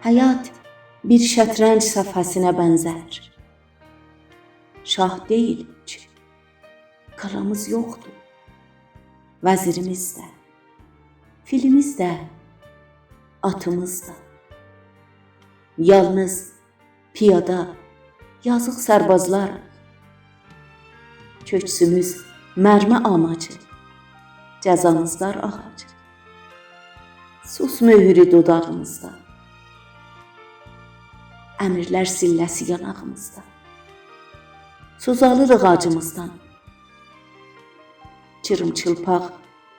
Həyat bir şətrənc səfhəsinə bənzər. Şah deyil ki, qalamız yoxdur. Vəzirimiz də, filimiz də, atımız da. Yalnız piyada, yazıq sərbazlar. Köksümüz mərmə amacı, cəzamızlar ağacı. Sus möhürü dodağımızda, əmirlər silləsi yanağımızda. Suzalırıq acımızdan, çırımçılpaq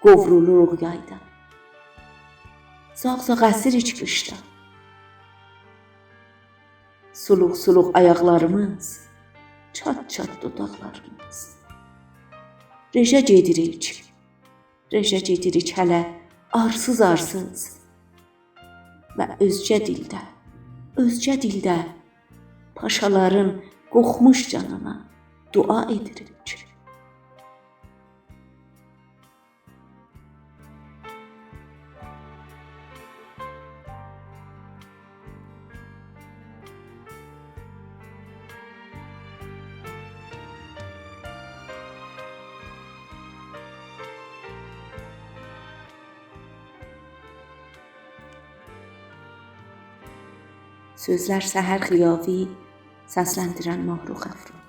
qovruluruq yayda. Zağzağ əsir iç qışda, suluq-suluq ayaqlarımız, çat-çat dodaqlarımız. Rejə gedirik hələ arsız-arsız və özcə dildə paşaların qoxmuş canına dua edirik. Sözlər Səhər Xiyavi, səsləndirən Mahruh Əfrun.